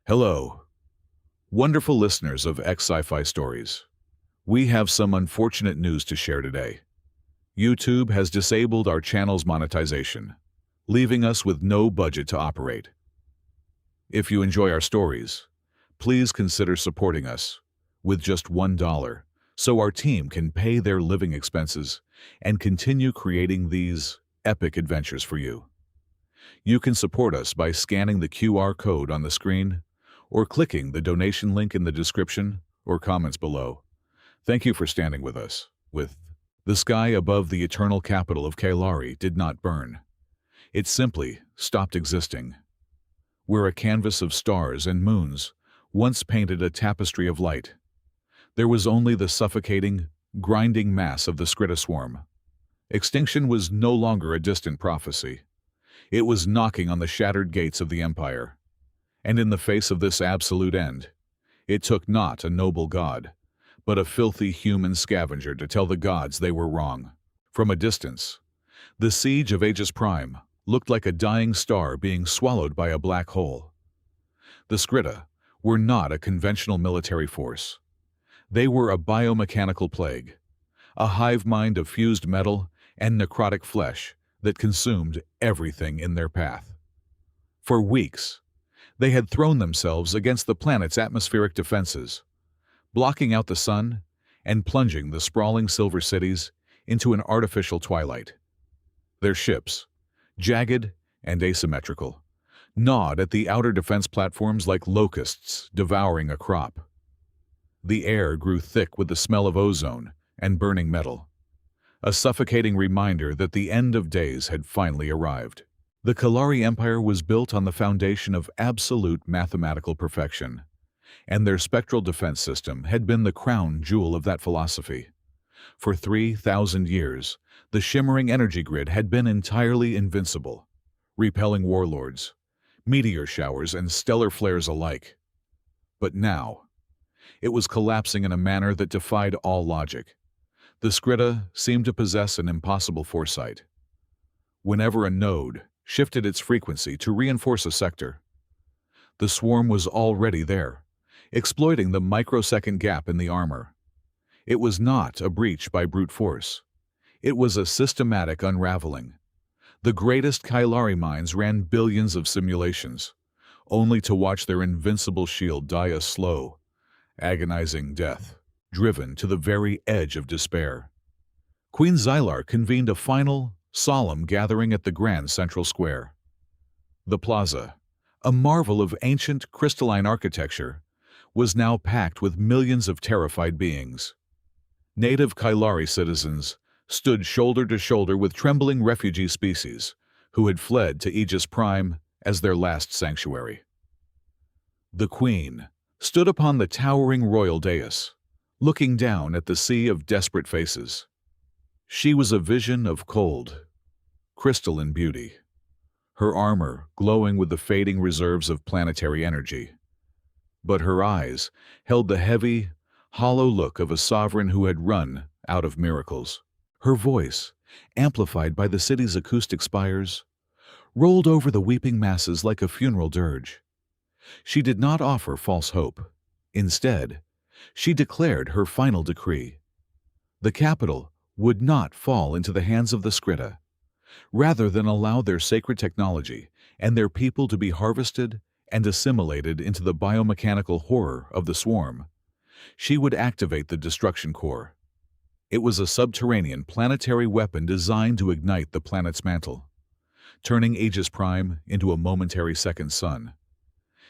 Hello, wonderful listeners of Sci-Fi Stories. We have some unfortunate news to share today. YouTube has disabled our channel's monetization, leaving us with no budget to operate. If you enjoy our stories, please consider supporting us with just $1 so our team can pay their living expenses and continue creating these epic adventures for you. You can support us by scanning the QR code on the screen or clicking the donation link in the description or comments below. Thank you for standing with us. The sky above the eternal capital of Kailari did not burn. It simply stopped existing. Where a canvas of stars and moons once painted a tapestry of light, there was only the suffocating, grinding mass of the Skritta swarm. Extinction was no longer a distant prophecy. It was knocking on the shattered gates of the Empire. And in the face of this absolute end, it took not a noble god, but a filthy human scavenger to tell the gods they were wrong. From a distance, the siege of Aegis Prime looked like a dying star being swallowed by a black hole. The Skritta were not a conventional military force. They were a biomechanical plague, a hive mind of fused metal and necrotic flesh that consumed everything in their path. For weeks, they had thrown themselves against the planet's atmospheric defenses, blocking out the sun and plunging the sprawling silver cities into an artificial twilight. Their ships, jagged and asymmetrical, gnawed at the outer defense platforms like locusts devouring a crop. The air grew thick with the smell of ozone and burning metal, a suffocating reminder that the end of days had finally arrived. The Kailari Empire was built on the foundation of absolute mathematical perfection, and their spectral defense system had been the crown jewel of that philosophy. For 3,000 years, the shimmering energy grid had been entirely invincible, repelling warlords, meteor showers, and stellar flares alike. But now, it was collapsing in a manner that defied all logic. The Skritta seemed to possess an impossible foresight. Whenever a node shifted its frequency to reinforce a sector, the swarm was already there, exploiting the microsecond gap in the armor. It was not a breach by brute force. It was a systematic unraveling. The greatest Kailari minds ran billions of simulations, only to watch their invincible shield die a slow, agonizing death, driven to the very edge of despair. Queen Xylar convened a final, solemn gathering at the Grand Central Square. The plaza, a marvel of ancient crystalline architecture, was now packed with millions of terrified beings. Native Kailari citizens stood shoulder to shoulder with trembling refugee species who had fled to Aegis Prime as their last sanctuary. The Queen stood upon the towering royal dais, looking down at the sea of desperate faces. She was a vision of cold, crystalline beauty, her armor glowing with the fading reserves of planetary energy. But her eyes held the heavy, hollow look of a sovereign who had run out of miracles. Her voice, amplified by the city's acoustic spires, rolled over the weeping masses like a funeral dirge. She did not offer false hope. Instead, she declared her final decree. The capital would not fall into the hands of the Skritta. Rather than allow their sacred technology and their people to be harvested and assimilated into the biomechanical horror of the swarm, she would activate the destruction core. It was a subterranean planetary weapon designed to ignite the planet's mantle, turning Aegis Prime into a momentary second sun.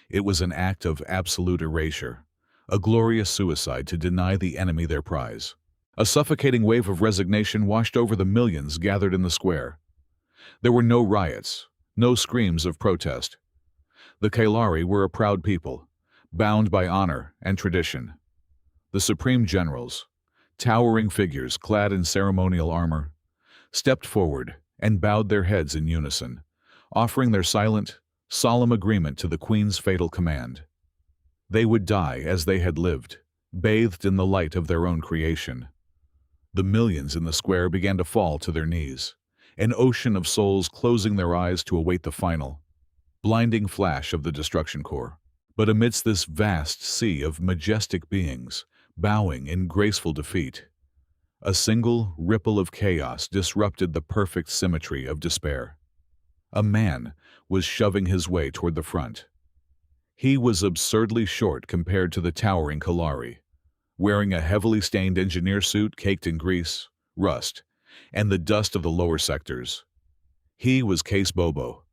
It was an act of absolute erasure, a glorious suicide to deny the enemy their prize. A suffocating wave of resignation washed over the millions gathered in the square. There were no riots, no screams of protest. The Kailari were a proud people, bound by honor and tradition. The supreme generals, towering figures clad in ceremonial armor, stepped forward and bowed their heads in unison, offering their silent, solemn agreement to the Queen's fatal command. They would die as they had lived, bathed in the light of their own creation. The millions in the square began to fall to their knees, an ocean of souls closing their eyes to await the final, blinding flash of the destruction core. But amidst this vast sea of majestic beings, bowing in graceful defeat, a single ripple of chaos disrupted the perfect symmetry of despair. A man was shoving his way toward the front. He was absurdly short compared to the towering Kalari, wearing a heavily stained engineer suit caked in grease, rust, and the dust of the lower sectors. He was Case Bobo,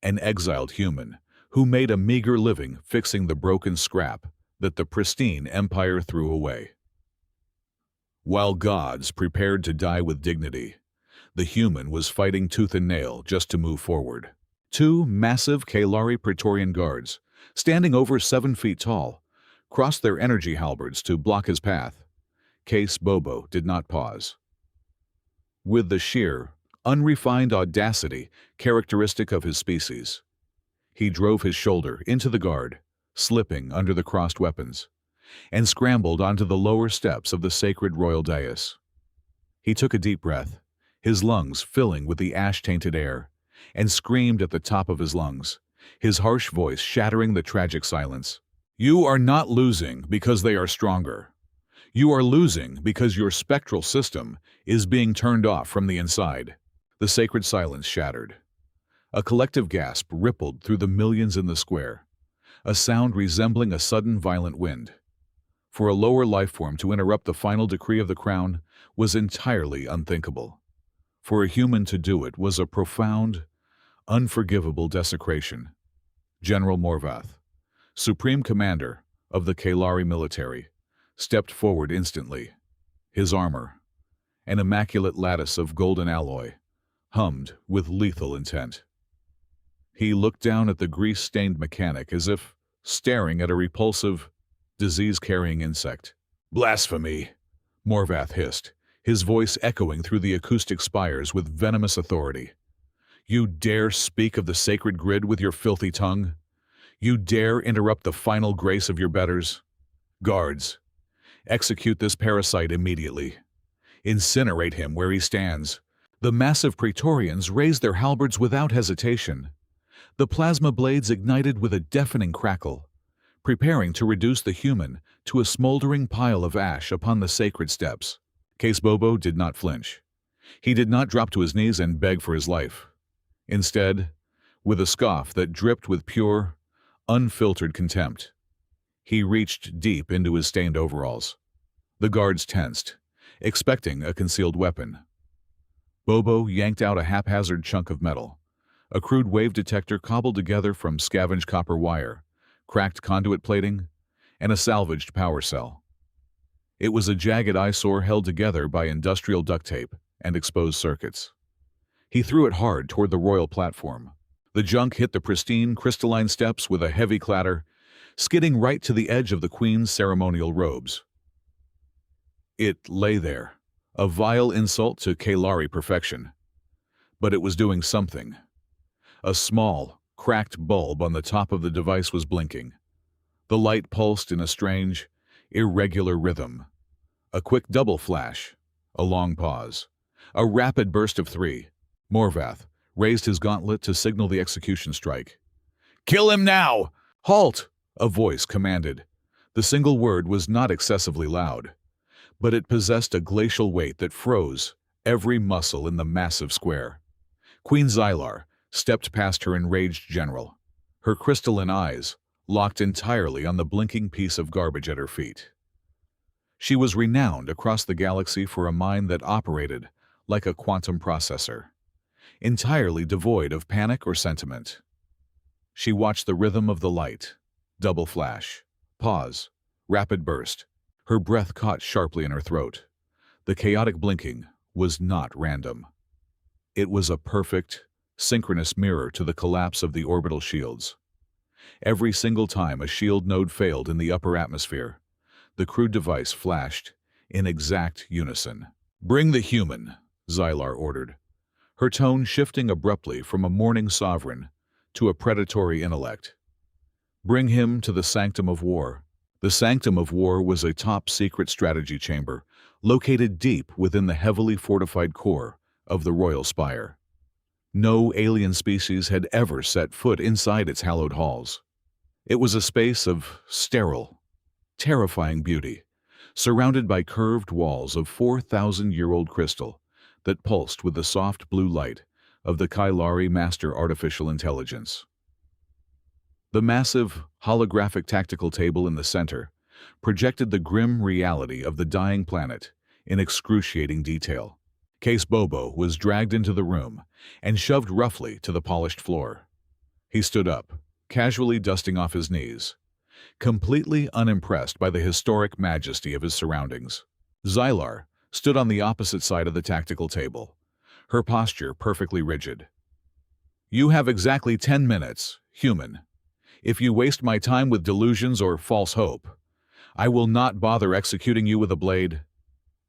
an exiled human who made a meager living fixing the broken scrap that the pristine empire threw away. While gods prepared to die with dignity, the human was fighting tooth and nail just to move forward. Two massive Kalari Praetorian guards, standing over 7 feet tall, crossed their energy halberds to block his path. Case Bobo did not pause. With the sheer, unrefined audacity characteristic of his species, he drove his shoulder into the guard, slipping under the crossed weapons, and scrambled onto the lower steps of the sacred royal dais. He took a deep breath, his lungs filling with the ash-tainted air, and screamed at the top of his lungs, his harsh voice shattering the tragic silence. "You are not losing because they are stronger. You are losing because your spectral system is being turned off from the inside." The sacred silence shattered. A collective gasp rippled through the millions in the square, a sound resembling a sudden violent wind. For a lower life form to interrupt the final decree of the crown was entirely unthinkable. For a human to do it was a profound, unforgivable desecration. General Morvath, Supreme Commander of the Kalari military, stepped forward instantly. His armor, an immaculate lattice of golden alloy, hummed with lethal intent. He looked down at the grease-stained mechanic as if staring at a repulsive, disease-carrying insect. "Blasphemy!" Morvath hissed, his voice echoing through the acoustic spires with venomous authority. "You dare speak of the sacred grid with your filthy tongue? You dare interrupt the final grace of your betters? Guards, execute this parasite immediately. Incinerate him where he stands." The massive Praetorians raised their halberds without hesitation. The plasma blades ignited with a deafening crackle, preparing to reduce the human to a smoldering pile of ash upon the sacred steps. Case Bobo did not flinch. He did not drop to his knees and beg for his life. Instead, with a scoff that dripped with pure, unfiltered contempt, he reached deep into his stained overalls. The guards tensed, expecting a concealed weapon. Bobo yanked out a haphazard chunk of metal, a crude wave detector cobbled together from scavenged copper wire, cracked conduit plating, and a salvaged power cell. It was a jagged eyesore held together by industrial duct tape and exposed circuits. He threw it hard toward the royal platform. The junk hit the pristine, crystalline steps with a heavy clatter, skidding right to the edge of the queen's ceremonial robes. It lay there, a vile insult to Kalari perfection. But it was doing something. A small, cracked bulb on the top of the device was blinking. The light pulsed in a strange, irregular rhythm. A quick double flash, a long pause, a rapid burst of 3. Morvath raised his gauntlet to signal the execution strike. "Kill him now! Halt!" a voice commanded. The single word was not excessively loud, but it possessed a glacial weight that froze every muscle in the massive square. Queen Xylar stepped past her enraged general, her crystalline eyes locked entirely on the blinking piece of garbage at her feet. She was renowned across the galaxy for a mind that operated like a quantum processor, entirely devoid of panic or sentiment. She watched the rhythm of the light, double flash, pause, rapid burst. Her breath caught sharply in her throat. The chaotic blinking was not random. It was a perfect, synchronous mirror to the collapse of the orbital shields. Every single time a shield node failed in the upper atmosphere, the crude device flashed in exact unison. "Bring the human," Xylar ordered, her tone shifting abruptly from a mourning sovereign to a predatory intellect. "Bring him to the Sanctum of War." The Sanctum of War was a top-secret strategy chamber located deep within the heavily fortified core of the Royal Spire. No alien species had ever set foot inside its hallowed halls. It was a space of sterile, terrifying beauty, surrounded by curved walls of 4,000-year-old crystal that pulsed with the soft blue light of the Kailari Master Artificial Intelligence. The massive, holographic tactical table in the center projected the grim reality of the dying planet in excruciating detail. Case Bobo was dragged into the room and shoved roughly to the polished floor. He stood up, casually dusting off his knees, completely unimpressed by the historic majesty of his surroundings. Xylar stood on the opposite side of the tactical table, her posture perfectly rigid. "You have exactly 10 minutes, human. If you waste my time with delusions or false hope, I will not bother executing you with a blade.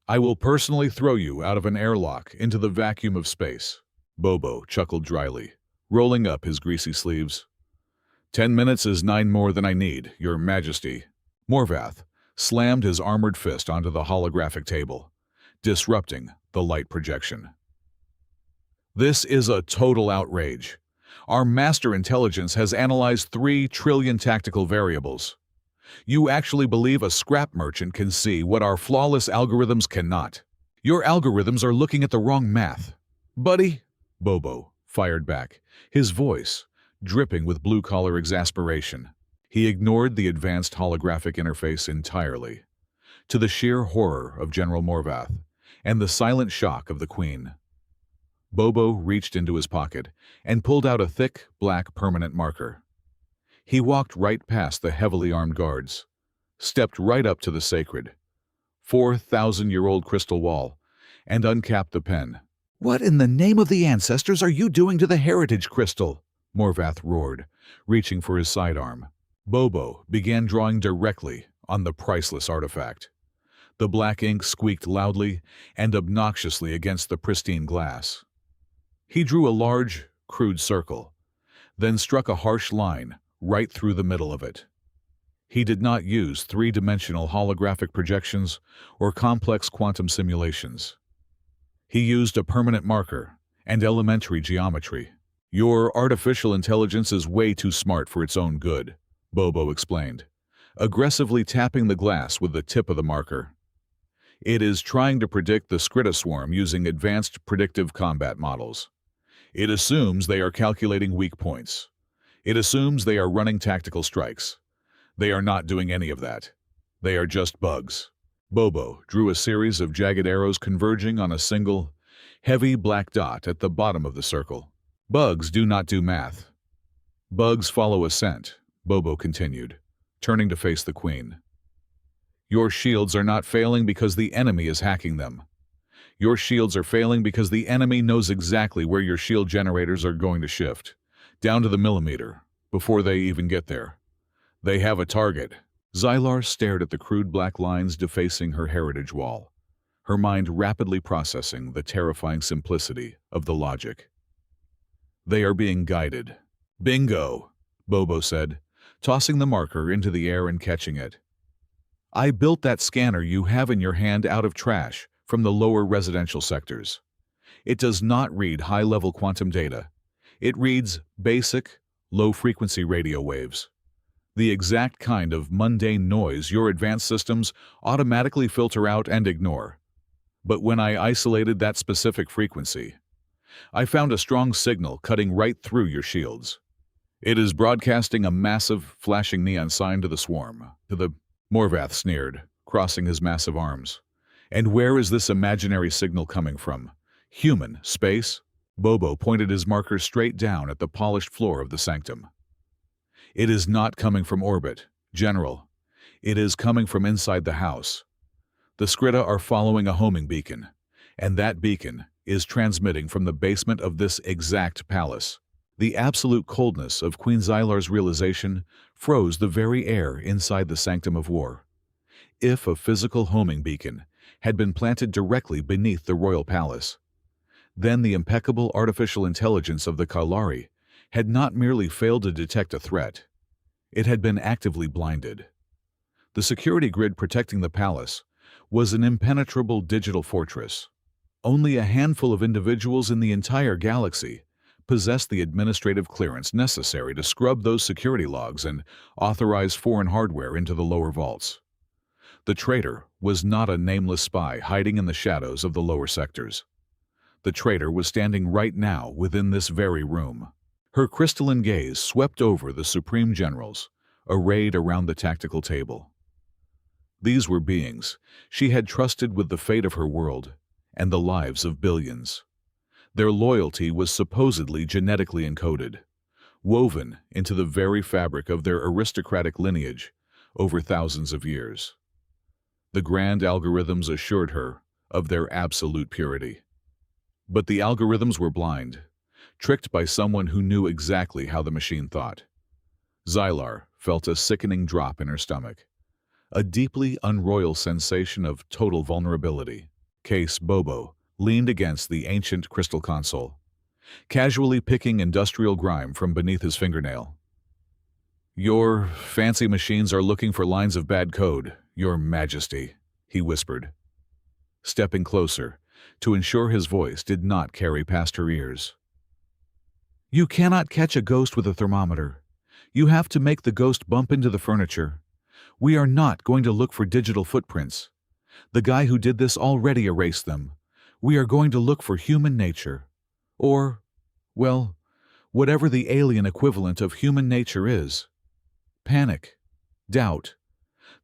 I will personally throw you out of an airlock into the vacuum of space." Bobo chuckled dryly, rolling up his greasy sleeves. 10 minutes is 9 more than I need, Your Majesty." Morvath slammed his armored fist onto the holographic table, disrupting the light projection. "This is a total outrage. Our master intelligence has analyzed 3 trillion tactical variables. You actually believe a scrap merchant can see what our flawless algorithms cannot? Your algorithms are looking at the wrong math." "Buddy," Bobo fired back, his voice dripping with blue-collar exasperation. He ignored the advanced holographic interface entirely, to the sheer horror of General Morvath and the silent shock of the Queen. Bobo reached into his pocket and pulled out a thick, black permanent marker. He walked right past the heavily armed guards, stepped right up to the sacred 4,000-year-old crystal wall, and uncapped the pen. "What in the name of the ancestors are you doing to the heritage crystal?" Morvath roared, reaching for his sidearm. Bobo began drawing directly on the priceless artifact. The black ink squeaked loudly and obnoxiously against the pristine glass. He drew a large, crude circle, then struck a harsh line right through the middle of it. He did not use 3-dimensional holographic projections or complex quantum simulations. He used a permanent marker and elementary geometry. "Your artificial intelligence is way too smart for its own good," Bobo explained, aggressively tapping the glass with the tip of the marker. "It is trying to predict the Skritta swarm using advanced predictive combat models. It assumes they are calculating weak points. It assumes they are running tactical strikes. They are not doing any of that. They are just bugs." Bobo drew a series of jagged arrows converging on a single, heavy black dot at the bottom of the circle. "Bugs do not do math. Bugs follow a scent," Bobo continued, turning to face the Queen. "Your shields are not failing because the enemy is hacking them. Your shields are failing because the enemy knows exactly where your shield generators are going to shift, down to the millimeter, before they even get there. They have a target." Xylar stared at the crude black lines defacing her heritage wall, her mind rapidly processing the terrifying simplicity of the logic. "They are being guided." "Bingo," Bobo said, tossing the marker into the air and catching it. "I built that scanner you have in your hand out of trash from the lower residential sectors. It does not read high-level quantum data. It reads basic, low-frequency radio waves. The exact kind of mundane noise your advanced systems automatically filter out and ignore. But when I isolated that specific frequency, I found a strong signal cutting right through your shields. It is broadcasting a massive, flashing neon sign to the swarm." Morvath sneered, crossing his massive arms. "And where is this imaginary signal coming from? Human, space?" Bobo pointed his marker straight down at the polished floor of the sanctum. "It is not coming from orbit, General. It is coming from inside the house. The Skritta are following a homing beacon, and that beacon is transmitting from the basement of this exact palace." The absolute coldness of Queen Xylar's realization froze the very air inside the Sanctum of War. If a physical homing beacon had been planted directly beneath the royal palace, then the impeccable artificial intelligence of the Kailari had not merely failed to detect a threat, it had been actively blinded. The security grid protecting the palace was an impenetrable digital fortress. Only a handful of individuals in the entire galaxy possessed the administrative clearance necessary to scrub those security logs and authorize foreign hardware into the lower vaults. The traitor was not a nameless spy hiding in the shadows of the lower sectors. The traitor was standing right now within this very room. Her crystalline gaze swept over the supreme generals, arrayed around the tactical table. These were beings she had trusted with the fate of her world and the lives of billions. Their loyalty was supposedly genetically encoded, woven into the very fabric of their aristocratic lineage over thousands of years. The grand algorithms assured her of their absolute purity. But the algorithms were blind, tricked by someone who knew exactly how the machine thought. Xylar felt a sickening drop in her stomach, a deeply unroyal sensation of total vulnerability. Case Bobo leaned against the ancient crystal console, casually picking industrial grime from beneath his fingernail. "Your fancy machines are looking for lines of bad code, Your Majesty," he whispered, stepping closer to ensure his voice did not carry past her ears. "You cannot catch a ghost with a thermometer. You have to make the ghost bump into the furniture. We are not going to look for digital footprints. The guy who did this already erased them. We are going to look for human nature. Or, well, whatever the alien equivalent of human nature is. Panic, doubt,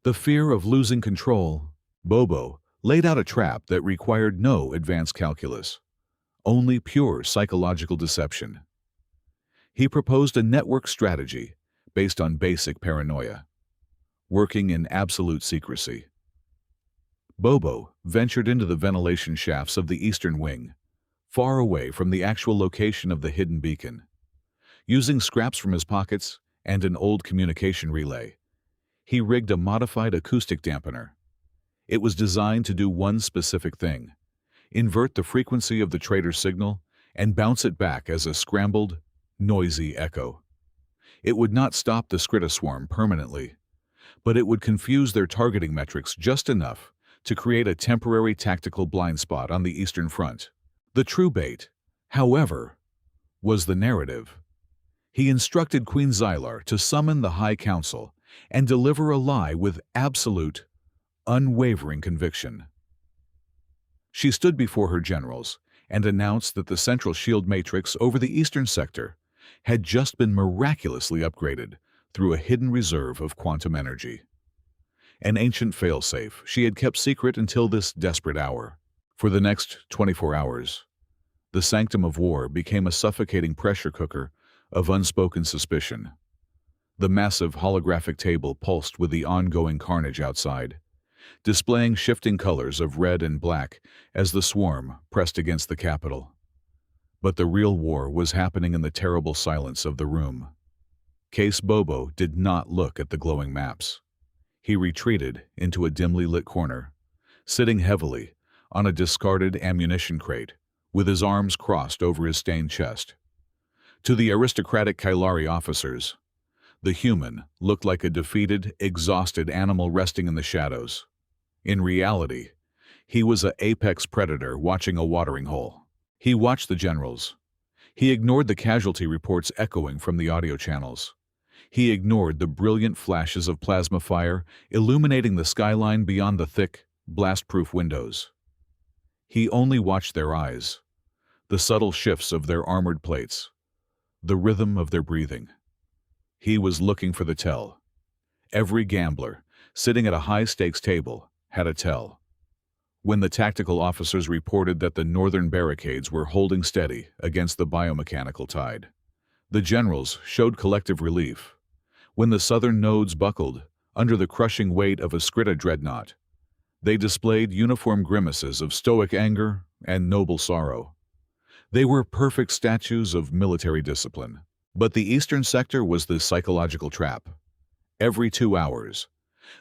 the fear of losing control." Bobo laid out a trap that required no advanced calculus, only pure psychological deception. He proposed a network strategy based on basic paranoia, working in absolute secrecy. Bobo ventured into the ventilation shafts of the eastern wing, far away from the actual location of the hidden beacon. Using scraps from his pockets and an old communication relay, he rigged a modified acoustic dampener. It was designed to do one specific thing: invert the frequency of the traitor's signal and bounce it back as a scrambled, noisy echo. It would not stop the Skritta swarm permanently, but it would confuse their targeting metrics just enough to create a temporary tactical blind spot on the Eastern Front. The true bait, however, was the narrative. He instructed Queen Xylar to summon the High Council and deliver a lie with absolute, unwavering conviction. She stood before her generals and announced that the central shield matrix over the eastern sector had just been miraculously upgraded through a hidden reserve of quantum energy. An ancient failsafe she had kept secret until this desperate hour. For the next 24 hours, the sanctum of war became a suffocating pressure cooker of unspoken suspicion. The massive holographic table pulsed with the ongoing carnage outside, displaying shifting colors of red and black as the swarm pressed against the capital. But the real war was happening in the terrible silence of the room. Case Bobo did not look at the glowing maps. He retreated into a dimly lit corner, sitting heavily on a discarded ammunition crate with his arms crossed over his stained chest. To the aristocratic Kailari officers, the human looked like a defeated, exhausted animal resting in the shadows. In reality, he was an apex predator watching a watering hole. He watched the generals. He ignored the casualty reports echoing from the audio channels. He ignored the brilliant flashes of plasma fire illuminating the skyline beyond the thick, blast-proof windows. He only watched their eyes, the subtle shifts of their armored plates, the rhythm of their breathing. He was looking for the tell. Every gambler sitting at a high-stakes table had a tell. When the tactical officers reported that the northern barricades were holding steady against the biomechanical tide, the generals showed collective relief. When the southern nodes buckled under the crushing weight of a Skritta dreadnought, they displayed uniform grimaces of stoic anger and noble sorrow. They were perfect statues of military discipline. But the eastern sector was the psychological trap. Every 2 hours,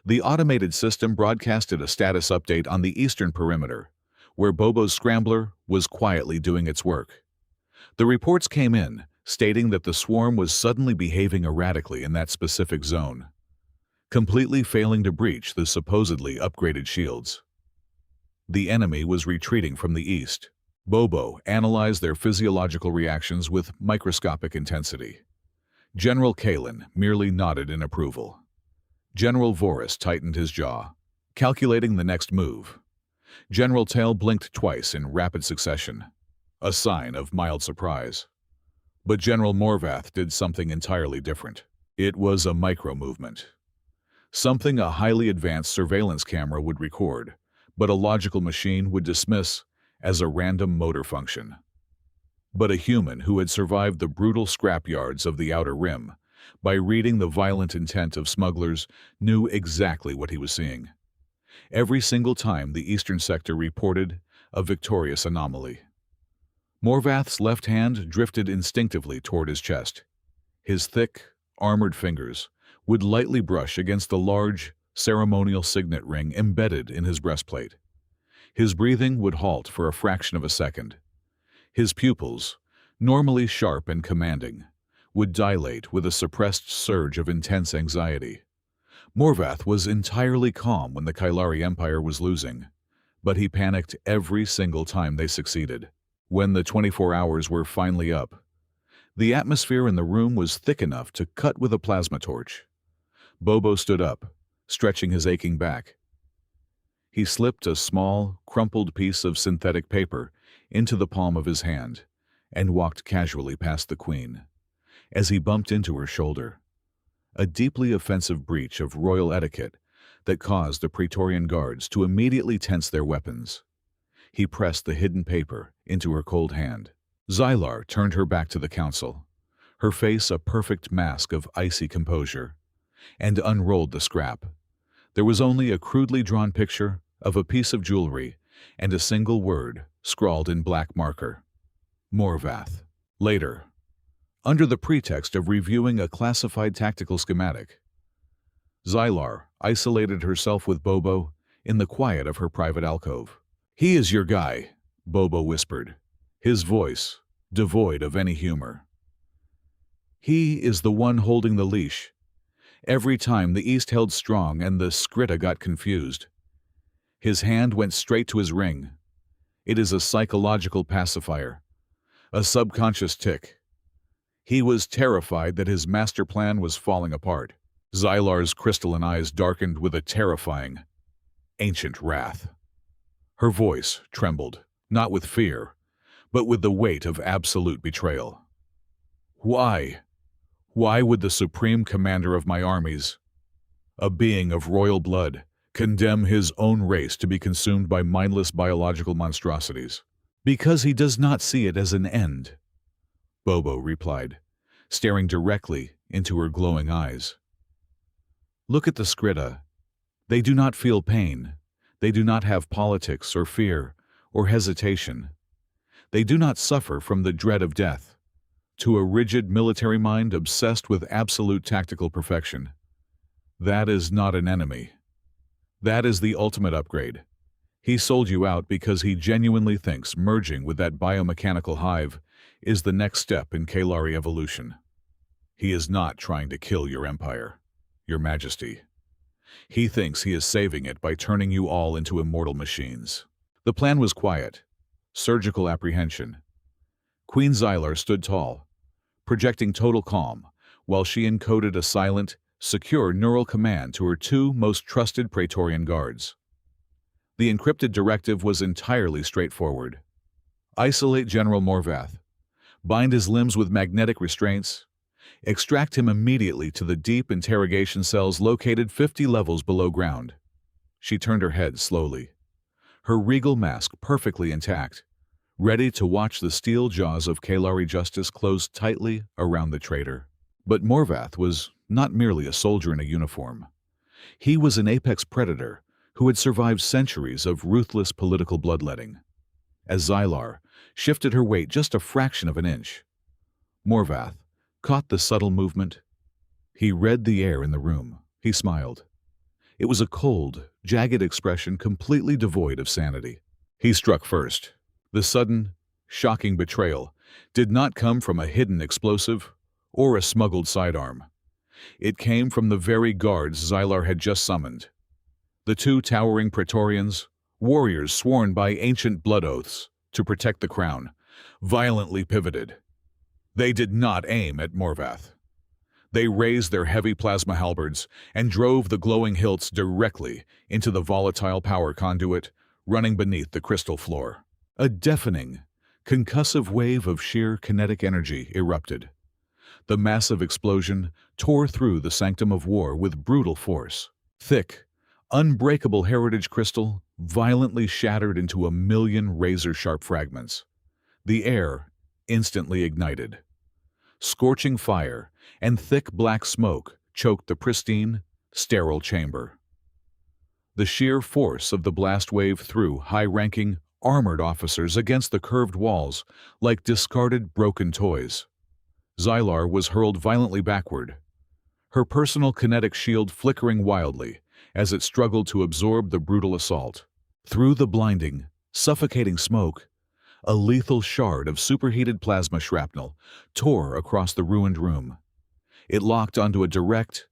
the automated system broadcasted a status update on the eastern perimeter, where Bobo's scrambler was quietly doing its work. The reports came in, stating that the swarm was suddenly behaving erratically in that specific zone, completely failing to breach the supposedly upgraded shields. The enemy was retreating from the east, Bobo analyzed their physiological reactions with microscopic intensity. General Kalin merely nodded in approval. General Voris tightened his jaw, calculating the next move. General Tail blinked twice in rapid succession, a sign of mild surprise. But General Morvath did something entirely different. It was a micro-movement. Something a highly advanced surveillance camera would record, but a logical machine would dismiss as a random motor function. But a human who had survived the brutal scrapyards of the Outer Rim, by reading the violent intent of smugglers, knew exactly what he was seeing. Every single time the Eastern Sector reported a victorious anomaly. Morvath's left hand drifted instinctively toward his chest. His thick, armored fingers would lightly brush against the large, ceremonial signet ring embedded in his breastplate. His breathing would halt for a fraction of a second. His pupils, normally sharp and commanding, would dilate with a suppressed surge of intense anxiety. Morvath was entirely calm when the Kailari Empire was losing, but he panicked every single time they succeeded. When the 24 hours were finally up, the atmosphere in the room was thick enough to cut with a plasma torch. Bobo stood up, stretching his aching back. He slipped a small, crumpled piece of synthetic paper into the palm of his hand and walked casually past the Queen. As he bumped into her shoulder, a deeply offensive breach of royal etiquette that caused the Praetorian guards to immediately tense their weapons. He pressed the hidden paper into her cold hand. Xylar turned her back to the council, her face a perfect mask of icy composure, and unrolled the scrap. There was only a crudely drawn picture of a piece of jewelry and a single word scrawled in black marker. Morvath. Later, under the pretext of reviewing a classified tactical schematic, Xylar isolated herself with Bobo in the quiet of her private alcove. "He is your guy," Bobo whispered, his voice devoid of any humor. "He is the one holding the leash. Every time the East held strong and the Skrita got confused, his hand went straight to his ring. It is a psychological pacifier, a subconscious tick. He was terrified that his master plan was falling apart." Xylar's crystalline eyes darkened with a terrifying, ancient wrath. Her voice trembled, not with fear, but with the weight of absolute betrayal. "Why? Why would the supreme commander of my armies, a being of royal blood, condemn his own race to be consumed by mindless biological monstrosities?" "Because he does not see it as an end," Bobo replied, staring directly into her glowing eyes. "Look at the Skrita. They do not feel pain. They do not have politics or fear or hesitation. They do not suffer from the dread of death. To a rigid military mind obsessed with absolute tactical perfection, that is not an enemy. That is the ultimate upgrade. He sold you out because he genuinely thinks merging with that biomechanical hive is the next step in Kailari evolution. He is not trying to kill your empire, your majesty. He thinks he is saving it by turning you all into immortal machines." The plan was quiet, surgical apprehension. Queen Xylar stood tall, projecting total calm, while she encoded a silent, secure neural command to her two most trusted Praetorian guards. The encrypted directive was entirely straightforward. Isolate General Morvath, bind his limbs with magnetic restraints, extract him immediately to the deep interrogation cells located 50 levels below ground. She turned her head slowly, her regal mask perfectly intact, ready to watch the steel jaws of Kailari justice close tightly around the traitor. But Morvath was not merely a soldier in a uniform. He was an apex predator who had survived centuries of ruthless political bloodletting. As Xylar shifted her weight just a fraction of an inch, Morvath caught the subtle movement. He read the air in the room. He smiled. It was a cold, jagged expression completely devoid of sanity. He struck first. The sudden, shocking betrayal did not come from a hidden explosive or a smuggled sidearm. It came from the very guards Xylar had just summoned. The two towering Praetorians, warriors sworn by ancient blood oaths to protect the crown, violently pivoted. They did not aim at Morvath. They raised their heavy plasma halberds and drove the glowing hilts directly into the volatile power conduit running beneath the crystal floor. A deafening, concussive wave of sheer kinetic energy erupted. The massive explosion tore through the sanctum of war with brutal force. Thick, unbreakable heritage crystal violently shattered into a million razor-sharp fragments. The air instantly ignited. Scorching fire and thick black smoke choked the pristine, sterile chamber. The sheer force of the blast wave threw high-ranking, armored officers against the curved walls like discarded, broken toys. Xylar was hurled violently backward, her personal kinetic shield flickering wildly as it struggled to absorb the brutal assault. Through the blinding, suffocating smoke, a lethal shard of superheated plasma shrapnel tore across the ruined room. It locked onto a direct,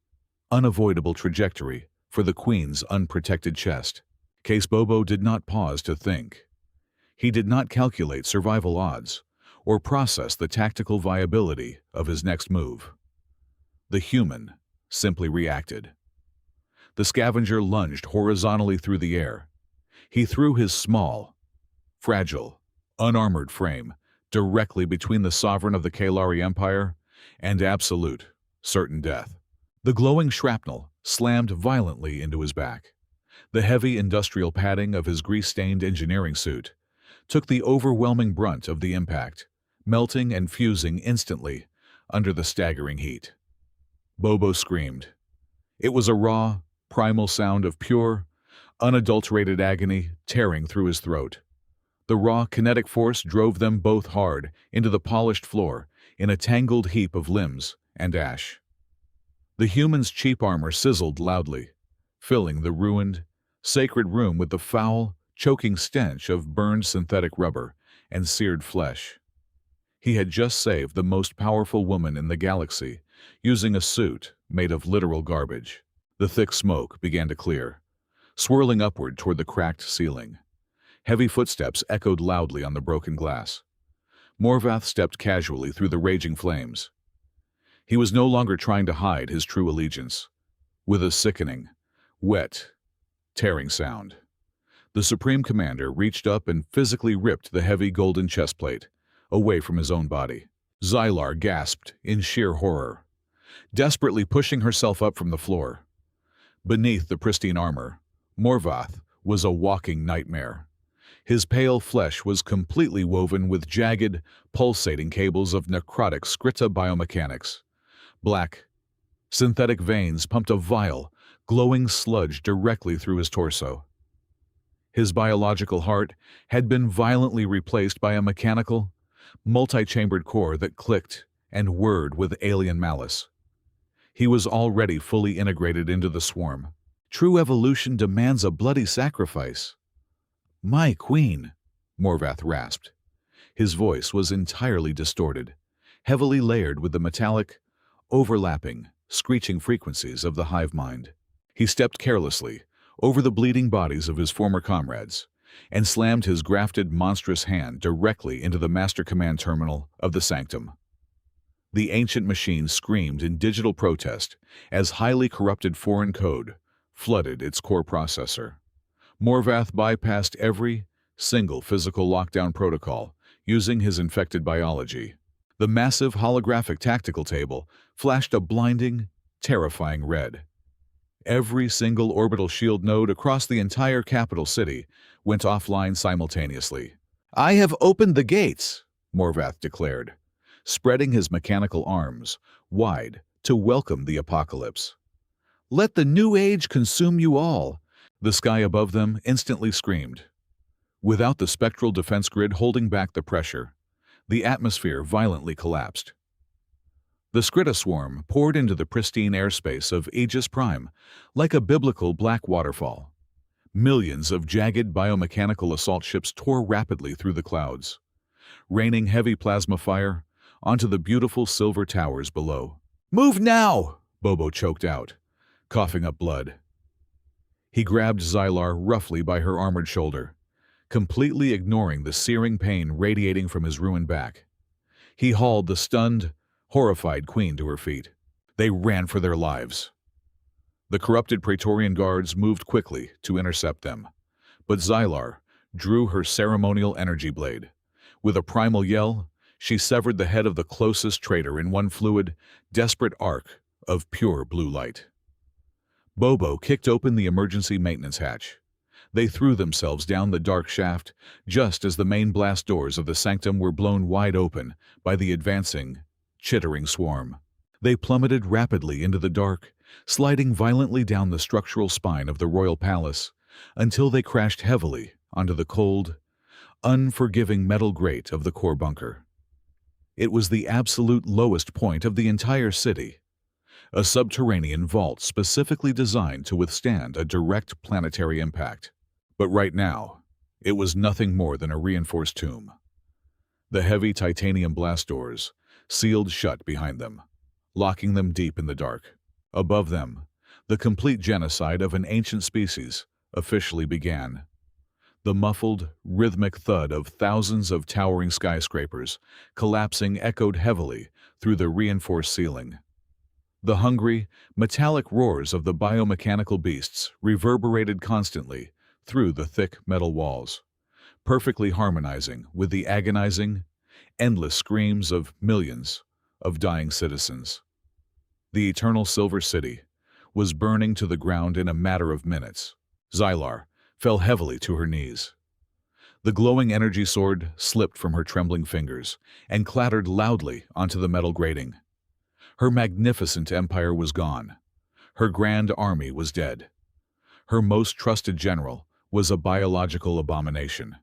unavoidable trajectory for the Queen's unprotected chest. Case Bobo did not pause to think. He did not calculate survival odds or process the tactical viability of his next move. The human simply reacted. The scavenger lunged horizontally through the air. He threw his small, fragile, unarmored frame directly between the sovereign of the Kalari Empire and absolute, certain death. The glowing shrapnel slammed violently into his back. The heavy industrial padding of his grease-stained engineering suit took the overwhelming brunt of the impact, melting and fusing instantly under the staggering heat. Bobo screamed. It was a raw, primal sound of pure, unadulterated agony tearing through his throat. The raw kinetic force drove them both hard into the polished floor in a tangled heap of limbs and ash. The human's cheap armor sizzled loudly, filling the ruined, sacred room with the foul, choking stench of burned synthetic rubber and seared flesh. He had just saved the most powerful woman in the galaxy using a suit made of literal garbage. The thick smoke began to clear, swirling upward toward the cracked ceiling. Heavy footsteps echoed loudly on the broken glass. Morvath stepped casually through the raging flames. He was no longer trying to hide his true allegiance. With a sickening, wet, tearing sound, the Supreme Commander reached up and physically ripped the heavy golden chestplate away from his own body. Xylar gasped in sheer horror, desperately pushing herself up from the floor. Beneath the pristine armor, Morvath was a walking nightmare. His pale flesh was completely woven with jagged, pulsating cables of necrotic Skrita biomechanics. Black, synthetic veins pumped a vile, glowing sludge directly through his torso. His biological heart had been violently replaced by a mechanical, multi-chambered core that clicked and whirred with alien malice. He was already fully integrated into the swarm. True evolution demands a bloody sacrifice. "My queen," Morvath rasped. His voice was entirely distorted, heavily layered with the metallic, overlapping, screeching frequencies of the hive mind. He stepped carelessly over the bleeding bodies of his former comrades and slammed his grafted, monstrous hand directly into the master command terminal of the sanctum. The ancient machine screamed in digital protest as highly corrupted foreign code flooded its core processor. Morvath bypassed every single physical lockdown protocol using his infected biology. The massive holographic tactical table flashed a blinding, terrifying red. Every single orbital shield node across the entire capital city went offline simultaneously. "I have opened the gates," Morvath declared, spreading his mechanical arms wide to welcome the apocalypse. "Let the new age consume you all." The sky above them instantly screamed. Without the spectral defense grid holding back the pressure, the atmosphere violently collapsed. The Skrita swarm poured into the pristine airspace of Aegis Prime like a biblical black waterfall. Millions of jagged biomechanical assault ships tore rapidly through the clouds, raining heavy plasma fire onto the beautiful silver towers below. "Move now!" Bobo choked out, coughing up blood. He grabbed Xylar roughly by her armored shoulder, completely ignoring the searing pain radiating from his ruined back. He hauled the stunned, horrified queen to her feet. They ran for their lives. The corrupted Praetorian guards moved quickly to intercept them, but Xylar drew her ceremonial energy blade. With a primal yell, she severed the head of the closest traitor in one fluid, desperate arc of pure blue light. Bobo kicked open the emergency maintenance hatch. They threw themselves down the dark shaft just as the main blast doors of the sanctum were blown wide open by the advancing, chittering swarm. They plummeted rapidly into the dark, sliding violently down the structural spine of the royal palace until they crashed heavily onto the cold, unforgiving metal grate of the core bunker. It was the absolute lowest point of the entire city, a subterranean vault specifically designed to withstand a direct planetary impact. But right now, it was nothing more than a reinforced tomb. The heavy titanium blast doors sealed shut behind them, locking them deep in the dark. Above them, the complete genocide of an ancient species officially began. The muffled, rhythmic thud of thousands of towering skyscrapers collapsing echoed heavily through the reinforced ceiling. The hungry, metallic roars of the biomechanical beasts reverberated constantly through the thick metal walls, perfectly harmonizing with the agonizing, endless screams of millions of dying citizens. The eternal Silver City was burning to the ground in a matter of minutes. Xylar fell heavily to her knees. The glowing energy sword slipped from her trembling fingers and clattered loudly onto the metal grating. Her magnificent empire was gone. Her grand army was dead. Her most trusted general was a biological abomination.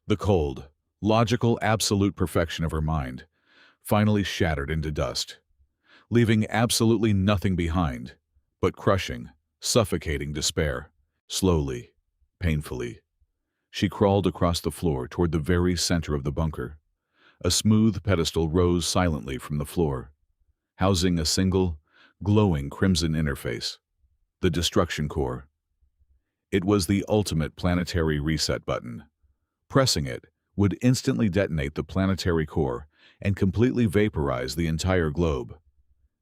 The cold, logical, absolute perfection of her mind finally shattered into dust, leaving absolutely nothing behind but crushing, suffocating despair. Slowly, painfully, she crawled across the floor toward the very center of the bunker. A smooth pedestal rose silently from the floor, housing a single, glowing crimson interface, the destruction core. It was the ultimate planetary reset button. Pressing it would instantly detonate the planetary core and completely vaporize the entire globe,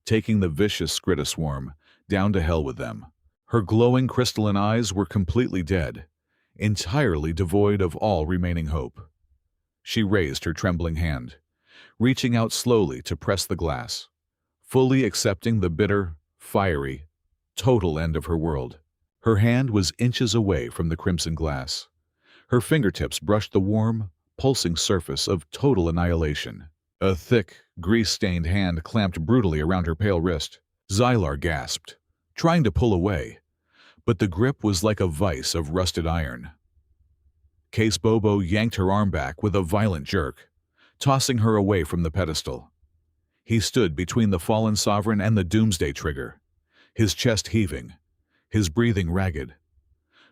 taking the vicious Skritta swarm down to hell with them. Her glowing crystalline eyes were completely dead, entirely devoid of all remaining hope. She raised her trembling hand, reaching out slowly to press the glass, fully accepting the bitter, fiery, total end of her world. Her hand was inches away from the crimson glass. Her fingertips brushed the warm, pulsing surface of total annihilation. A thick, grease-stained hand clamped brutally around her pale wrist. Xylar gasped, trying to pull away, but the grip was like a vice of rusted iron. Case Bobo yanked her arm back with a violent jerk, tossing her away from the pedestal. He stood between the fallen sovereign and the doomsday trigger, his chest heaving, his breathing ragged.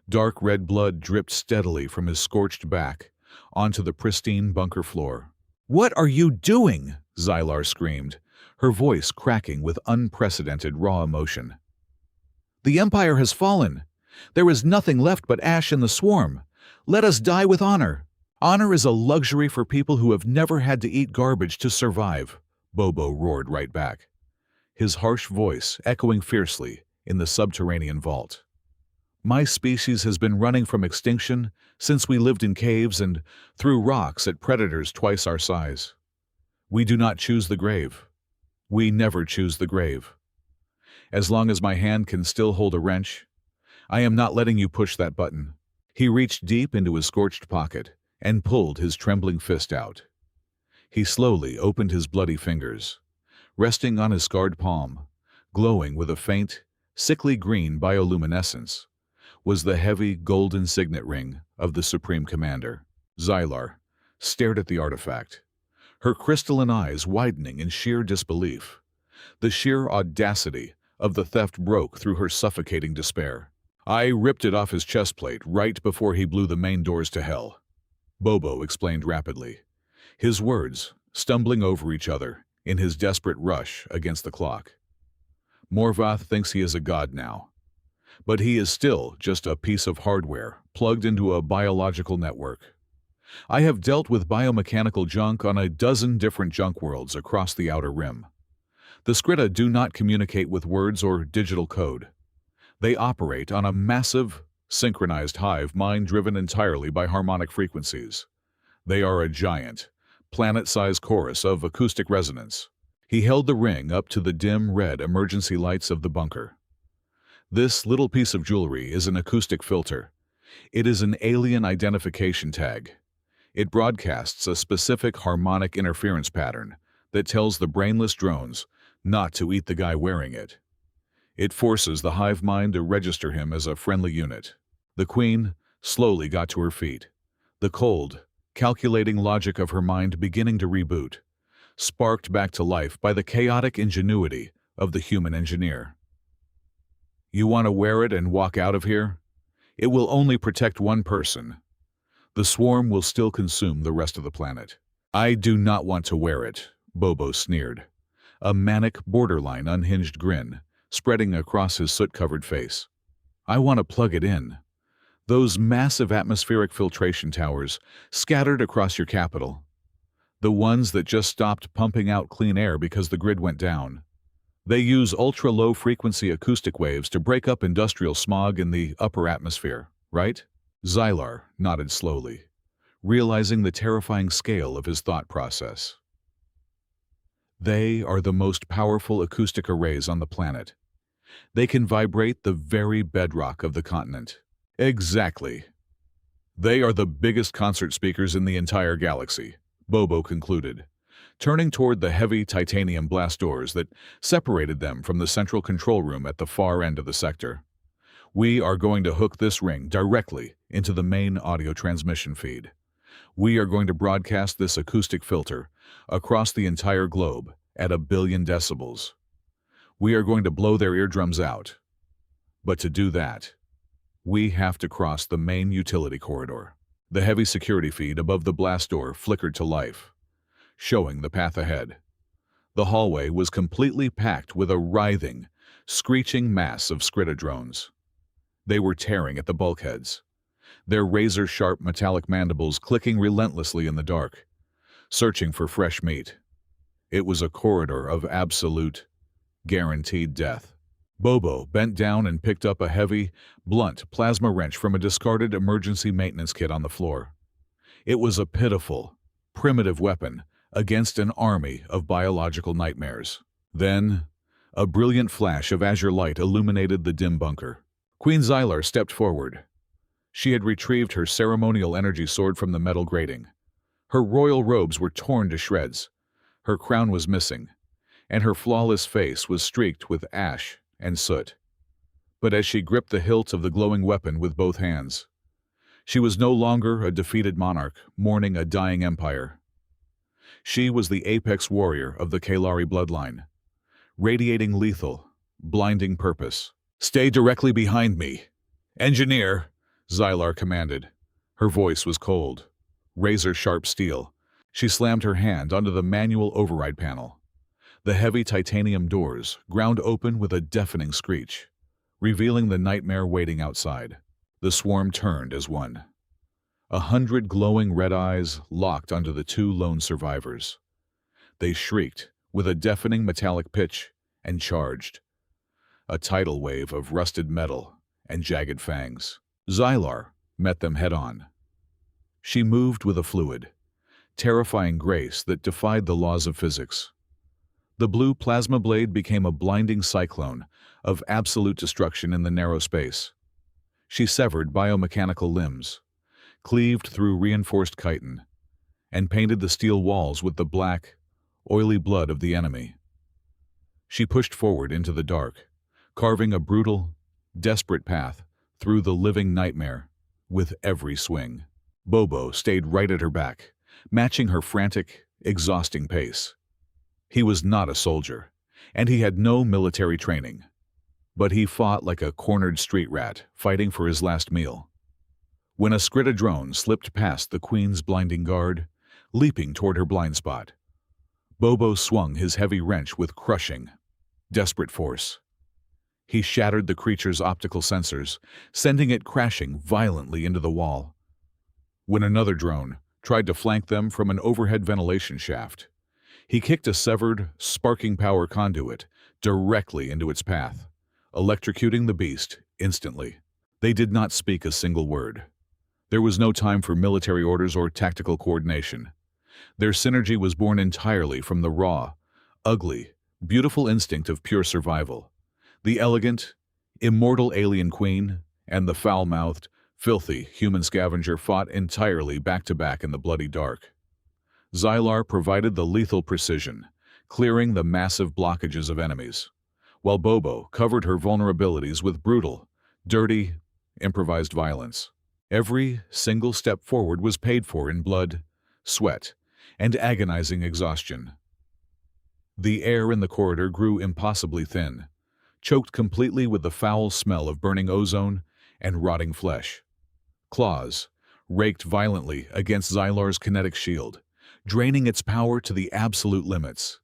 Dark red blood dripped steadily from his scorched back onto the pristine bunker floor. "What are you doing?" Xylar screamed, her voice cracking with unprecedented raw emotion. "The Empire has fallen. There is nothing left but ash in the swarm. Let us die with honor." "Honor is a luxury for people who have never had to eat garbage to survive," Bobo roared right back, his harsh voice echoing fiercely in the subterranean vault. "My species has been running from extinction since we lived in caves and threw rocks at predators twice our size. We do not choose the grave. We never choose the grave. As long as my hand can still hold a wrench, I am not letting you push that button." He reached deep into his scorched pocket and pulled his trembling fist out. He slowly opened his bloody fingers. Resting on his scarred palm, glowing with a faint, sickly green bioluminescence, was the heavy golden signet ring of the Supreme Commander. Xylar stared at the artifact, her crystalline eyes widening in sheer disbelief. The sheer audacity of the theft broke through her suffocating despair. "I ripped it off his chest plate right before he blew the main doors to hell," Bobo explained rapidly, his words stumbling over each other in his desperate rush against the clock. "Morvath thinks he is a god now, but he is still just a piece of hardware plugged into a biological network. I have dealt with biomechanical junk on a dozen different junk worlds across the Outer Rim. The Scritta do not communicate with words or digital code. They operate on a massive, synchronized hive mind driven entirely by harmonic frequencies. They are a giant, planet-sized chorus of acoustic resonance. He held the ring up to the dim red emergency lights of the bunker. This little piece of jewelry is an acoustic filter. It is an alien identification tag. It broadcasts a specific harmonic interference pattern that tells the brainless drones not to eat the guy wearing it. It forces the hive mind to register him as a friendly unit. The Queen slowly got to her feet, the cold, calculating logic of her mind beginning to reboot, sparked back to life by the chaotic ingenuity of the human engineer. You want to wear it and walk out of here? It will only protect one person. The swarm will still consume the rest of the planet. I do not want to wear it, Bobo sneered, a manic, borderline unhinged grin spreading across his soot-covered face. I want to plug it in. Those massive atmospheric filtration towers scattered across your capital. The ones that just stopped pumping out clean air because the grid went down. They use ultra-low-frequency acoustic waves to break up industrial smog in the upper atmosphere, right? Xylar nodded slowly, realizing the terrifying scale of his thought process. They are the most powerful acoustic arrays on the planet. They can vibrate the very bedrock of the continent. Exactly. They are the biggest concert speakers in the entire galaxy, Bobo concluded, turning toward the heavy titanium blast doors that separated them from the central control room at the far end of the sector. We are going to hook this ring directly into the main audio transmission feed. We are going to broadcast this acoustic filter across the entire globe at 1 billion decibels. We are going to blow their eardrums out. But to do that, we have to cross the main utility corridor. The heavy security feed above the blast door flickered to life, showing the path ahead. The hallway was completely packed with a writhing, screeching mass of Scritta drones. They were tearing at the bulkheads, their razor-sharp metallic mandibles clicking relentlessly in the dark, searching for fresh meat. It was a corridor of absolute, guaranteed death. Bobo bent down and picked up a heavy, blunt plasma wrench from a discarded emergency maintenance kit on the floor. It was a pitiful, primitive weapon against an army of biological nightmares. Then, a brilliant flash of azure light illuminated the dim bunker. Queen Xylar stepped forward. She had retrieved her ceremonial energy sword from the metal grating. Her royal robes were torn to shreds. Her crown was missing, and her flawless face was streaked with ash and soot. But as she gripped the hilt of the glowing weapon with both hands, she was no longer a defeated monarch mourning a dying empire. She was the apex warrior of the Kalari bloodline, radiating lethal, blinding purpose. "Stay directly behind me. Engineer," Xylar commanded. Her voice was cold, razor-sharp steel. She slammed her hand onto the manual override panel. The heavy titanium doors ground open with a deafening screech, revealing the nightmare waiting outside. The swarm turned as one. 100 glowing red eyes locked onto the two lone survivors. They shrieked with a deafening metallic pitch and charged, a tidal wave of rusted metal and jagged fangs. Xylar met them head-on. She moved with a fluid, terrifying grace that defied the laws of physics. The blue plasma blade became a blinding cyclone of absolute destruction in the narrow space. She severed biomechanical limbs, cleaved through reinforced chitin, and painted the steel walls with the black, oily blood of the enemy. She pushed forward into the dark, carving a brutal, desperate path through the living nightmare with every swing. Bobo stayed right at her back, matching her frantic, exhausting pace. He was not a soldier, and he had no military training, but he fought like a cornered street rat fighting for his last meal. When a Scritta drone slipped past the Queen's blinding guard, leaping toward her blind spot, Bobo swung his heavy wrench with crushing, desperate force. He shattered the creature's optical sensors, sending it crashing violently into the wall. When another drone tried to flank them from an overhead ventilation shaft, he kicked a severed, sparking power conduit directly into its path, electrocuting the beast instantly. They did not speak a single word. There was no time for military orders or tactical coordination. Their synergy was born entirely from the raw, ugly, beautiful instinct of pure survival. The elegant, immortal alien queen and the foul-mouthed, filthy human scavenger fought entirely back-to-back in the bloody dark. Xylar provided the lethal precision, clearing the massive blockages of enemies, while Bobo covered her vulnerabilities with brutal, dirty, improvised violence. Every single step forward was paid for in blood, sweat, and agonizing exhaustion. The air in the corridor grew impossibly thin, choked completely with the foul smell of burning ozone and rotting flesh. Claws raked violently against Xylar's kinetic shield, draining its power to the absolute limits.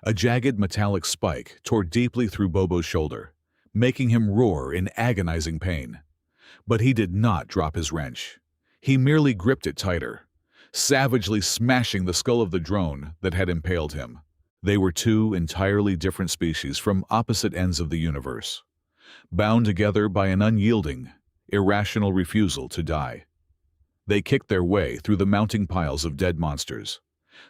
A jagged metallic spike tore deeply through Bobo's shoulder, making him roar in agonizing pain. But he did not drop his wrench. He merely gripped it tighter, savagely smashing the skull of the drone that had impaled him. They were two entirely different species from opposite ends of the universe, bound together by an unyielding, irrational refusal to die. They kicked their way through the mounting piles of dead monsters,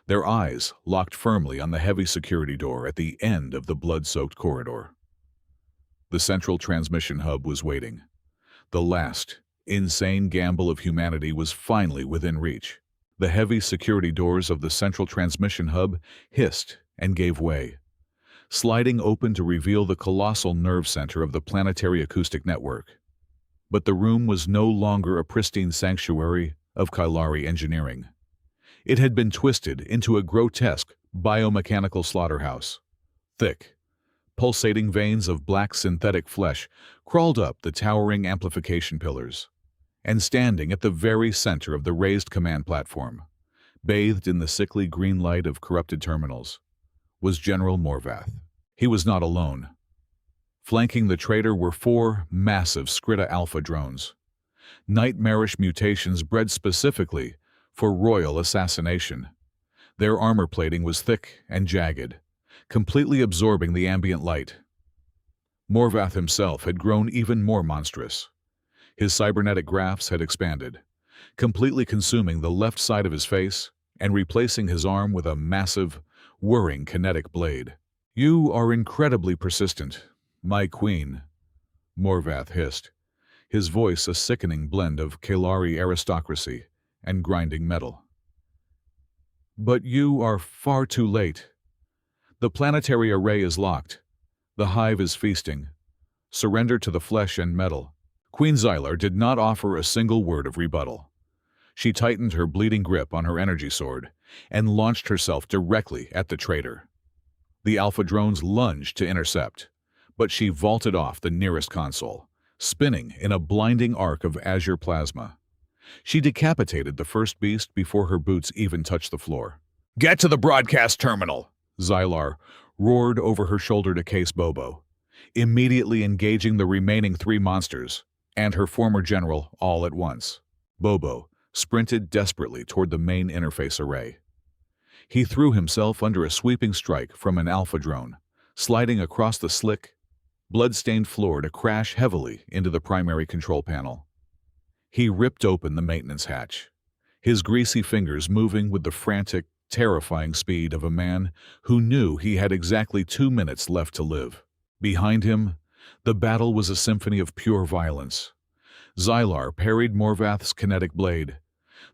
their eyes locked firmly on the heavy security door at the end of the blood-soaked corridor. The central transmission hub was waiting. The last, insane gamble of humanity was finally within reach. The heavy security doors of the central transmission hub hissed and gave way, sliding open to reveal the colossal nerve center of the planetary acoustic network. But the room was no longer a pristine sanctuary of Kylari engineering. It had been twisted into a grotesque biomechanical slaughterhouse. Thick, pulsating veins of black synthetic flesh crawled up the towering amplification pillars, and standing at the very center of the raised command platform, bathed in the sickly green light of corrupted terminals, was General Morvath. He was not alone. Flanking the traitor were 4 massive Skrita Alpha drones, nightmarish mutations bred specifically for royal assassination. Their armor plating was thick and jagged, completely absorbing the ambient light. Morvath himself had grown even more monstrous. His cybernetic grafts had expanded, completely consuming the left side of his face and replacing his arm with a massive, whirring kinetic blade. "You are incredibly persistent, my queen," Morvath hissed, his voice a sickening blend of Kylari aristocracy and grinding metal. "But you are far too late. The planetary array is locked. The hive is feasting. Surrender to the flesh and metal." Queen Xylar did not offer a single word of rebuttal. She tightened her bleeding grip on her energy sword and launched herself directly at the traitor. The Alpha drones lunged to intercept, but she vaulted off the nearest console, spinning in a blinding arc of azure plasma. She decapitated the first beast before her boots even touched the floor. "Get to the broadcast terminal!" Xylar roared over her shoulder to Case Bobo, immediately engaging the remaining 3 monsters and her former general all at once. Bobo sprinted desperately toward the main interface array. He threw himself under a sweeping strike from an Alpha drone, sliding across the slick, blood-stained floor to crash heavily into the primary control panel. He ripped open the maintenance hatch, his greasy fingers moving with the frantic, terrifying speed of a man who knew he had exactly 2 minutes left to live. Behind him, the battle was a symphony of pure violence. Xylar parried Morvath's kinetic blade,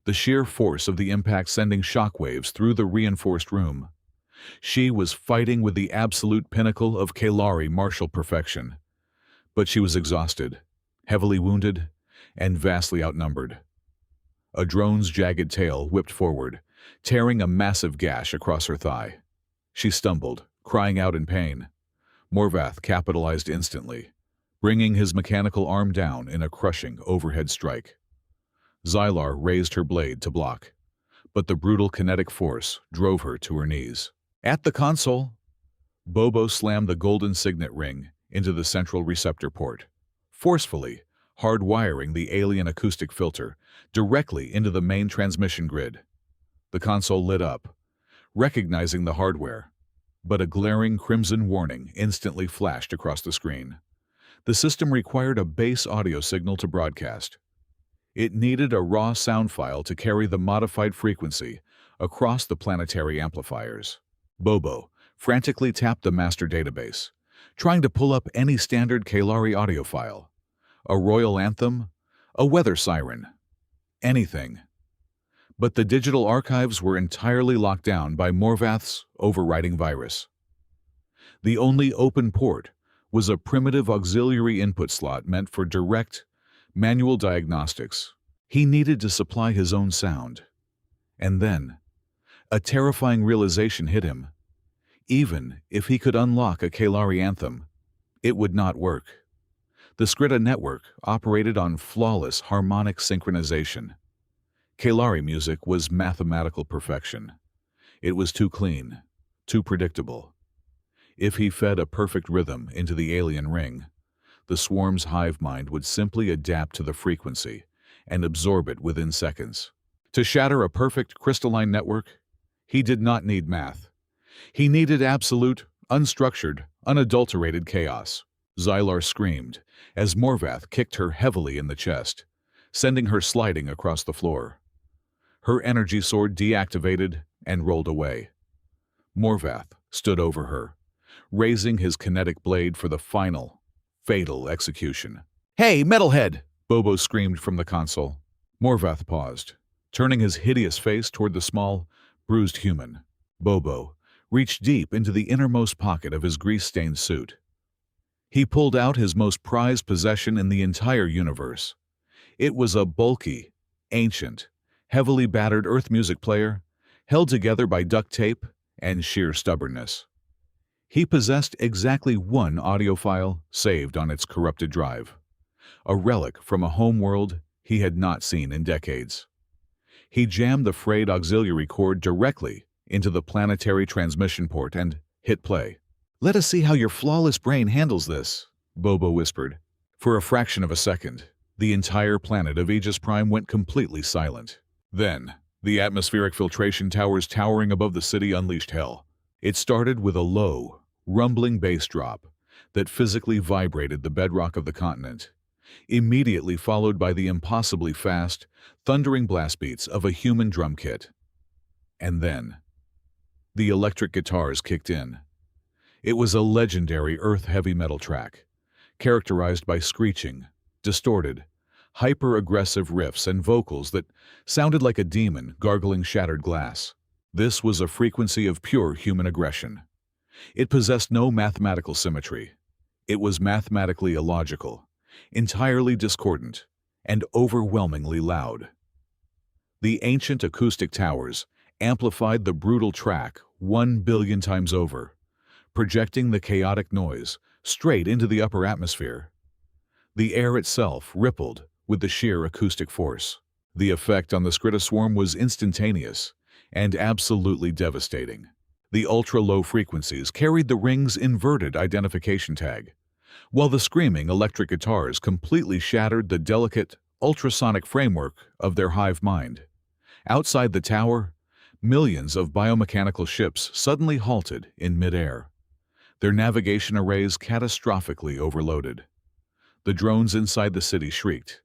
the sheer force of the impact sending shockwaves through the reinforced room. She was fighting with the absolute pinnacle of Kylari martial perfection. But she was exhausted, heavily wounded, and vastly outnumbered. A drone's jagged tail whipped forward, tearing a massive gash across her thigh. She stumbled, crying out in pain. Morvath capitalized instantly, bringing his mechanical arm down in a crushing overhead strike. Xylar raised her blade to block, but the brutal kinetic force drove her to her knees. At the console, Bobo slammed the golden signet ring into the central receptor port, forcefully hardwiring the alien acoustic filter directly into the main transmission grid. The console lit up, recognizing the hardware, but a glaring crimson warning instantly flashed across the screen. The system required a base audio signal to broadcast. It needed a raw sound file to carry the modified frequency across the planetary amplifiers. Bobo frantically tapped the master database, trying to pull up any standard Kalari audio file. A royal anthem, a weather siren, anything. But the digital archives were entirely locked down by Morvath's overriding virus. The only open port was a primitive auxiliary input slot meant for direct, manual diagnostics. He needed to supply his own sound. And then, a terrifying realization hit him. Even if he could unlock a Kalari anthem, it would not work. The Skrita network operated on flawless harmonic synchronization. Kalari music was mathematical perfection. It was too clean, too predictable. If he fed a perfect rhythm into the alien ring, the swarm's hive mind would simply adapt to the frequency and absorb it within seconds. To shatter a perfect crystalline network, he did not need math. He needed absolute, unstructured, unadulterated chaos. Xylar screamed as Morvath kicked her heavily in the chest, sending her sliding across the floor. Her energy sword deactivated and rolled away. Morvath stood over her, raising his kinetic blade for the final, fatal execution. "Hey, metalhead!" Bobo screamed from the console. Morvath paused, turning his hideous face toward the small, bruised human. Bobo reached deep into the innermost pocket of his grease-stained suit. He pulled out his most prized possession in the entire universe. It was a bulky, ancient, heavily battered Earth music player, held together by duct tape and sheer stubbornness. He possessed exactly one audio file saved on its corrupted drive, a relic from a homeworld he had not seen in decades. He jammed the frayed auxiliary cord directly into the planetary transmission port and hit play. "Let us see how your flawless brain handles this," Bobo whispered. For a fraction of a second, the entire planet of Aegis Prime went completely silent. Then, the atmospheric filtration towers towering above the city unleashed hell. It started with a low, rumbling bass drop that physically vibrated the bedrock of the continent, immediately followed by the impossibly fast, thundering blast beats of a human drum kit. And then, the electric guitars kicked in. It was a legendary Earth heavy metal track, characterized by screeching, distorted, hyper-aggressive riffs and vocals that sounded like a demon gargling shattered glass. This was a frequency of pure human aggression. It possessed no mathematical symmetry. It was mathematically illogical, entirely discordant, and overwhelmingly loud. The ancient acoustic towers amplified the brutal track 1 billion times over, projecting the chaotic noise straight into the upper atmosphere. The air itself rippled with the sheer acoustic force. The effect on the Skrita swarm was instantaneous and absolutely devastating. The ultra-low frequencies carried the ring's inverted identification tag, while the screaming electric guitars completely shattered the delicate, ultrasonic framework of their hive mind. Outside the tower, millions of biomechanical ships suddenly halted in midair, their navigation arrays catastrophically overloaded. The drones inside the city shrieked,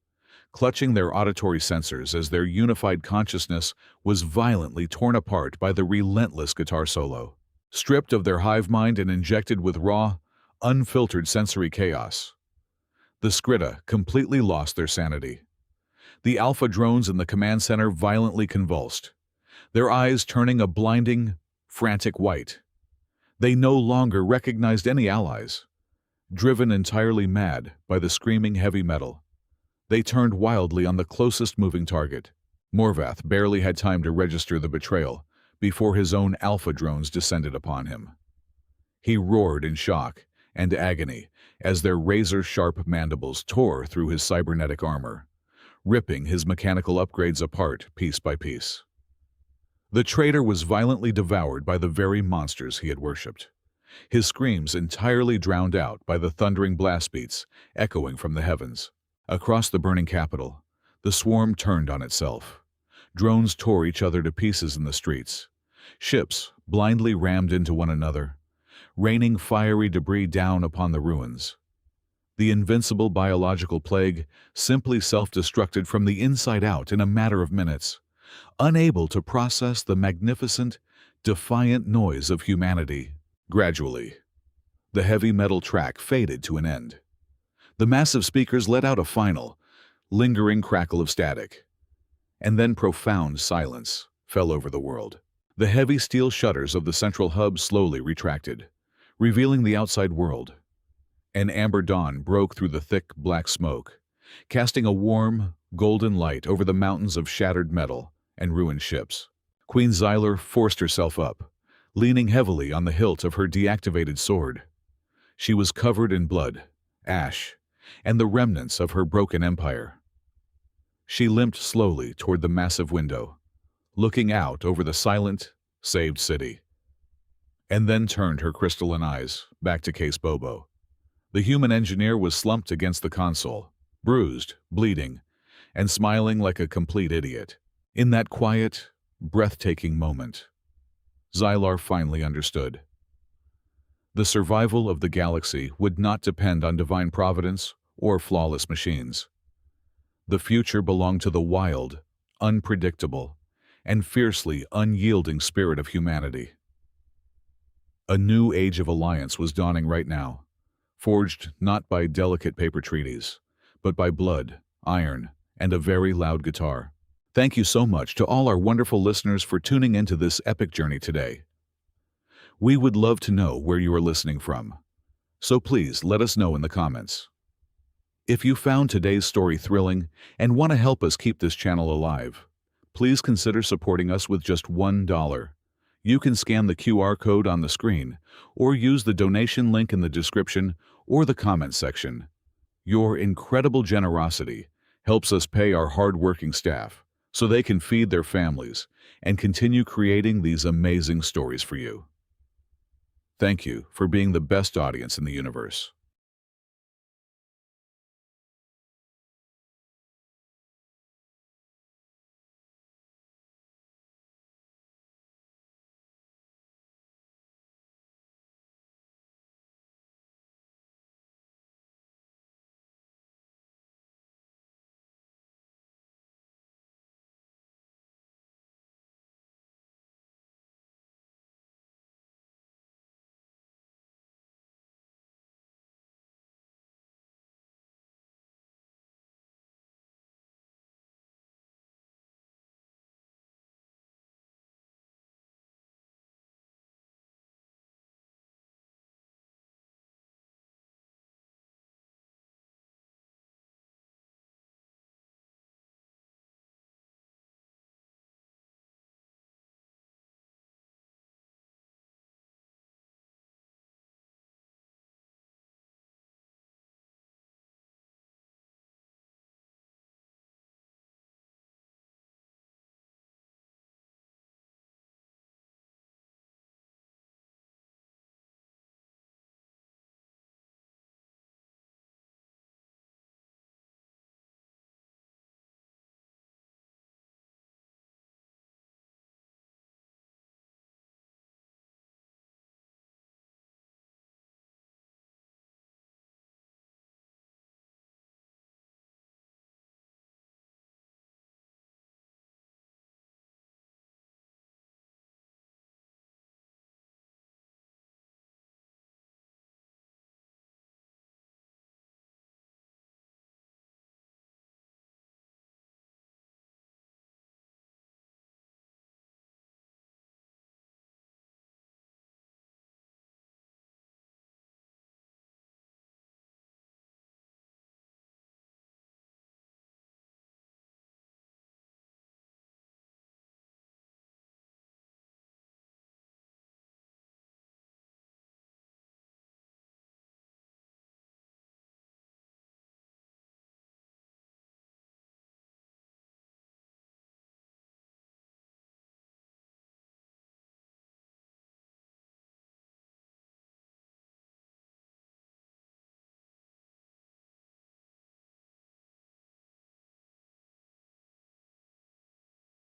clutching their auditory sensors as their unified consciousness was violently torn apart by the relentless guitar solo. Stripped of their hive mind and injected with raw, unfiltered sensory chaos, the Skrita completely lost their sanity. The alpha drones in the command center violently convulsed, their eyes turning a blinding, frantic white. They no longer recognized any allies. Driven entirely mad by the screaming heavy metal, they turned wildly on the closest moving target. Morvath barely had time to register the betrayal before his own alpha drones descended upon him. He roared in shock and agony as their razor-sharp mandibles tore through his cybernetic armor, ripping his mechanical upgrades apart piece by piece. The traitor was violently devoured by the very monsters he had worshipped. his screams entirely drowned out by the thundering blast beats echoing from the heavens. Across the burning capital, the swarm turned on itself. Drones tore each other to pieces in the streets. Ships blindly rammed into one another, raining fiery debris down upon the ruins. The invincible biological plague simply self-destructed from the inside out in a matter of minutes, unable to process the magnificent, defiant noise of humanity. Gradually, the heavy metal track faded to an end. The massive speakers let out a final, lingering crackle of static, and then profound silence fell over the world. The heavy steel shutters of the central hub slowly retracted, revealing the outside world. An amber dawn broke through the thick black smoke, casting a warm, golden light over the mountains of shattered metal and ruined ships. Queen Xylar forced herself up, leaning heavily on the hilt of her deactivated sword. She was covered in blood, ash, and the remnants of her broken empire. She limped slowly toward the massive window, looking out over the silent, saved city, and then turned her crystalline eyes back to Case Bobo. The human engineer was slumped against the console, bruised, bleeding, and smiling like a complete idiot. In that quiet, breathtaking moment, Xylar finally understood. The survival of the galaxy would not depend on divine providence or flawless machines. The future belonged to the wild, unpredictable, and fiercely unyielding spirit of humanity. A new age of alliance was dawning right now, forged not by delicate paper treaties, but by blood, iron, and a very loud guitar. Thank you so much to all our wonderful listeners for tuning into this epic journey today. We would love to know where you are listening from, so please let us know in the comments. If you found today's story thrilling and want to help us keep this channel alive, please consider supporting us with just $1. You can scan the QR code on the screen or use the donation link in the description or the comment section. Your incredible generosity helps us pay our hard-working staff so they can feed their families and continue creating these amazing stories for you. Thank you for being the best audience in the universe.